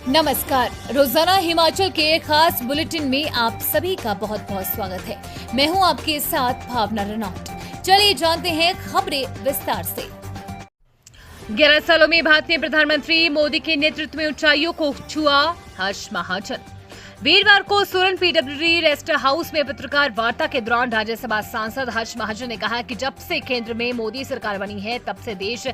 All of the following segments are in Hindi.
नमस्कार। रोजाना हिमाचल के खास बुलेटिन में आप सभी का बहुत बहुत स्वागत है। मैं हूं आपके साथ भावना रनौत। चलिए जानते हैं खबरें विस्तार से। 11 सालों में भारत ने प्रधानमंत्री मोदी के नेतृत्व में ऊंचाइयों को छुआ, हर्ष महाजन। वीरवार को सोलन पीडब्ल्यूडी रेस्ट हाउस में पत्रकार वार्ता के दौरान राज्यसभा सांसद हर्ष महाजन ने कहा कि जब से केंद्र में मोदी सरकार बनी है तब से देश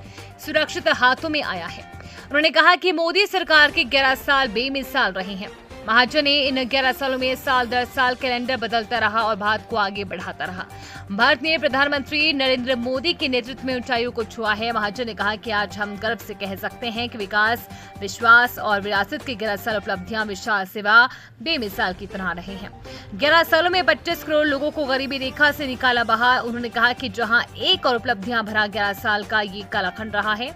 सुरक्षित हाथों में आया है। उन्होंने कहा कि मोदी सरकार के 11 साल बेमिसाल रहे हैं। महाजन ने इन 11 सालों में साल दर साल कैलेंडर बदलता रहा और भारत को आगे बढ़ाता रहा। भारत ने प्रधानमंत्री नरेंद्र मोदी के नेतृत्व में ऊंचाइयों को छुआ है। महाजन ने कहा कि आज हम गर्व से कह सकते हैं कि विकास, विश्वास और विरासत की 11 साल उपलब्धियां विशाल सेवा बेमिसाल की तरह रहे हैं। 11 सालों में 25 करोड़ लोगों को गरीबी रेखा से निकाला बाहर। उन्होंने कहा कि जहां एक और उपलब्धियां भरा 11 साल का ये कालखंड रहा है।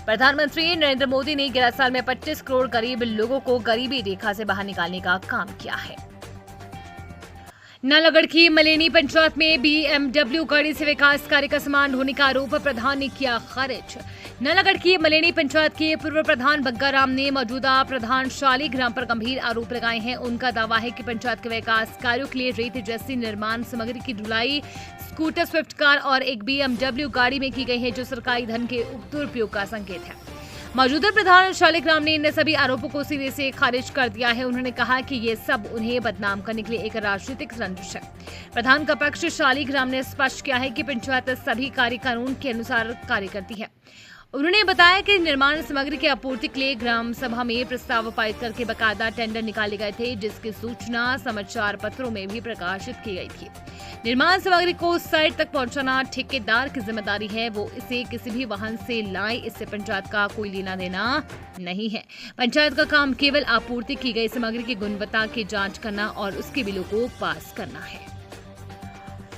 प्रधानमंत्री नरेंद्र मोदी ने 11 साल में 25 करोड़ गरीब लोगों को गरीबी रेखा से बाहर निकालने का काम किया है। नालागढ़ की मलेनी पंचायत में बीएमडब्ल्यू गाड़ी से विकास कार्य का समान होने का आरोप प्रधान ने किया खारिज। नालागढ़ की मलेनी पंचायत के पूर्व प्रधान बग्गाराम ने मौजूदा प्रधान शालीग्राम पर गंभीर आरोप लगाए हैं। उनका दावा है कि पंचायत के विकास कार्यों के लिए रेत जैसी निर्माण सामग्री की ढुलाई स्कूटर, स्विफ्ट कार और एक बीएमडब्ल्यू गाड़ी में की गई है, जो सरकारी धन के दुरुपयोग का संकेत है। मौजूदा प्रधान शालीग्राम ने इन सभी आरोपों को सिरे से खारिज कर दिया है। उन्होंने कहा कि ये सब उन्हें बदनाम करने के लिए एक राजनीतिक रंजिश है। प्रधान का पक्ष शालीग्राम ने स्पष्ट किया है कि पंचायत सभी कार्य कानून के अनुसार कार्य करती है। उन्होंने बताया कि निर्माण सामग्री की आपूर्ति के लिए ग्राम सभा में प्रस्ताव पारित करके बकायदा टेंडर निकाले गए थे, जिसकी सूचना समाचार पत्रों में भी प्रकाशित की गई थी। निर्माण सामग्री को साइट तक पहुंचाना ठेकेदार की जिम्मेदारी है। वो इसे किसी भी वाहन से लाए, इससे पंचायत का कोई लेना देना नहीं है। पंचायत का काम केवल आपूर्ति की गई सामग्री की गुणवत्ता की जांच करना और उसके बिलों को पास करना है।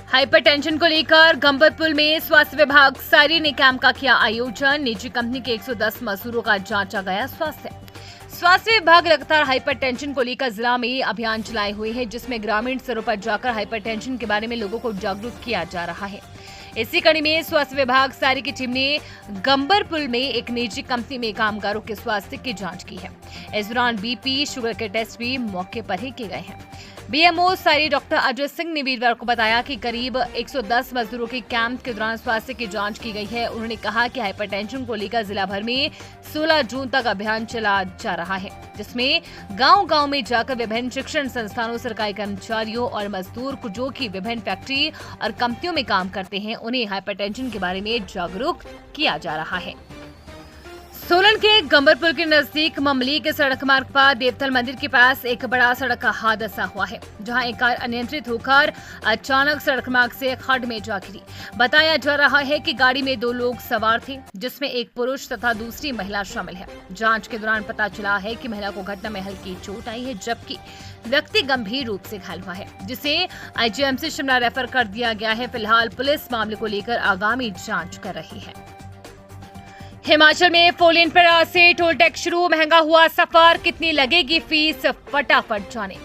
हाइपरटेंशन को लेकर गंबरपुल में स्वास्थ्य विभाग सायरी ने कैंप का किया आयोजन। निजी कंपनी के 110 मजदूरों का जांचा गया स्वास्थ्य विभाग लगातार हाइपरटेंशन को लेकर जिला में अभियान चलाए हुए है, जिसमें ग्रामीण स्तरों पर जाकर हाइपरटेंशन के बारे में लोगों को जागरूक किया जा रहा है। इसी कड़ी में स्वास्थ्य विभाग सायरी की टीम ने गंबरपुल में एक निजी कंपनी में कामगारों के स्वास्थ्य की जांच की है। इस दौरान बीपी, शुगर के टेस्ट भी मौके पर ही किए गए हैं। बीएमओ सायरी डॉक्टर अजय सिंह ने वीरवार को बताया कि करीब 110 मजदूरों के कैंप के दौरान स्वास्थ्य की जांच की गई है। उन्होंने कहा कि हाइपरटेंशन को लेकर जिला भर में 16 जून तक अभियान चला जा रहा है, जिसमें गांव-गांव में जाकर विभिन्न शिक्षण संस्थानों, सरकारी कर्मचारियों और मजदूर को जो कि विभिन्न फैक्ट्री और कंपनियों में काम करते हैं, उन्हें हाइपरटेंशन के बारे में जागरूक किया जा रहा है। सोलन के गंबरपुल के नजदीक ममली के सड़क मार्ग पर देवतल मंदिर के पास एक बड़ा सड़क का हादसा हुआ है, जहां एक कार अनियंत्रित होकर अचानक सड़क मार्ग से खड्ड में जा गिरी। बताया जा रहा है कि गाड़ी में 2 लोग सवार थे, जिसमें एक पुरुष तथा दूसरी महिला शामिल है। जांच के दौरान पता चला है कि महिला को घटना में हल्की चोट आई है, जबकि व्यक्ति गंभीर रूप से घायल हुआ है, जिसे आईजीएमसी शिमला रेफर कर दिया गया है। फिलहाल पुलिस मामले को लेकर आगामी जाँच कर रही है। हिमाचल में 4 लेन पर आज से टोल टैक्स शुरू। महंगा हुआ सफर, कितनी लगेगी फीस, फटाफट जाने।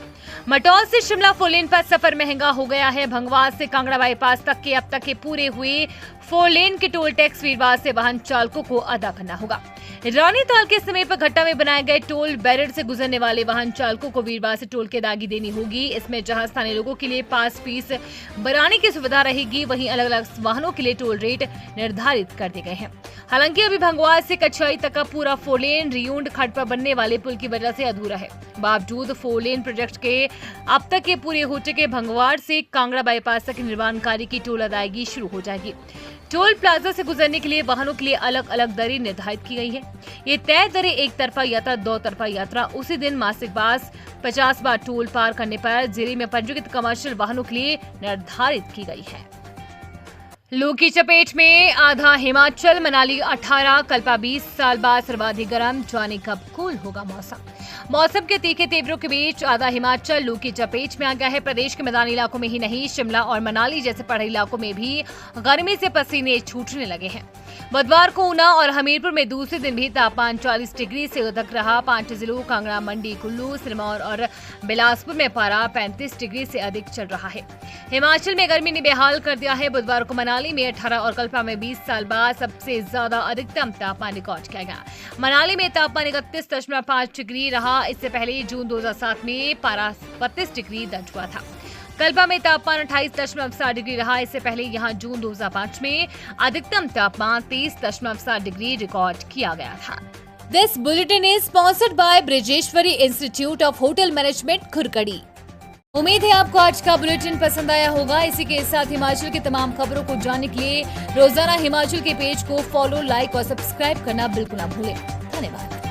मटौल से शिमला 4 लेन पर सफर महंगा हो गया है। भंगवाल से कांगड़ा बाईपास तक के अब तक के पूरे हुए 4 लेन के टोल टैक्स वीरवार से वाहन चालकों को अदा करना होगा। रानीताल के समीप घट्टा में बनाए गए टोल बैरियर से गुजरने वाले वाहन चालकों को वीरवार से टोल की अदायगी देनी होगी। इसमें जहां स्थानीय लोगों के लिए पास फीस बनाने की सुविधा रहेगी, वहीं अलग अलग वाहनों के लिए टोल रेट निर्धारित कर दिए गए हैं। हालांकि अभी भंगवाल से कछाई तक का पूरा 4 लेन रियूंड खड्ड पर बनने वाले पुल की वजह से अधूरा है। बावजूद 4 लेन प्रोजेक्ट के अब तक के पूरे हो चुके भंगवाड़ से कांगड़ा बाईपास तक निर्माण कार्य की टोल अदायगी शुरू हो जाएगी। टोल प्लाजा से गुजरने के लिए वाहनों के लिए अलग अलग दरें निर्धारित की गई है। ये तय दरें एक तरफा यात्रा, 2 तरफा यात्रा, उसी दिन मासिक बास 50 बार टोल पार करने पर जिले में पंजीकृत कमर्शियल वाहनों के लिए निर्धारित की गई है। लू की चपेट में आधा हिमाचल, मनाली 18, कल्पा 20 साल बाद सर्वाधिक गर्म, जाने कब कूल होगा मौसम के तीखे तेवरों के बीच आधा हिमाचल लू की चपेट में आ गया है। प्रदेश के मैदानी इलाकों में ही नहीं, शिमला और मनाली जैसे पहाड़ी इलाकों में भी गर्मी से पसीने छूटने लगे हैं। बुधवार को ऊना और हमीरपुर में दूसरे दिन भी तापमान 40 डिग्री से अधिक रहा। 5 जिलों कांगड़ा, मंडी, कुल्लू, सिरमौर और बिलासपुर में पारा 35 डिग्री से अधिक चल रहा है। हिमाचल में गर्मी ने बेहाल कर दिया है। बुधवार को मनाली में 18 और कल्पा में 20 साल बाद सबसे ज्यादा अधिकतम तापमान रिकॉर्ड किया गया। मनाली में तापमान 31.5 डिग्री रहा। इससे पहले जून 2007 में पारा 32 डिग्री दर्ज हुआ था। कल्पा में तापमान 28.7 डिग्री रहा। इससे पहले यहां जून 2005 में अधिकतम तापमान 23.7 डिग्री रिकॉर्ड किया गया था। This bulletin is sponsored by Brajeshwari institute of hotel management, Khurkari. उम्मीद है आपको आज का बुलेटिन पसंद आया होगा। इसी के साथ हिमाचल की तमाम खबरों को जानने के लिए रोजाना हिमाचल के पेज को फॉलो, लाइक और सब्सक्राइब करना बिल्कुल ना भूलें। धन्यवाद।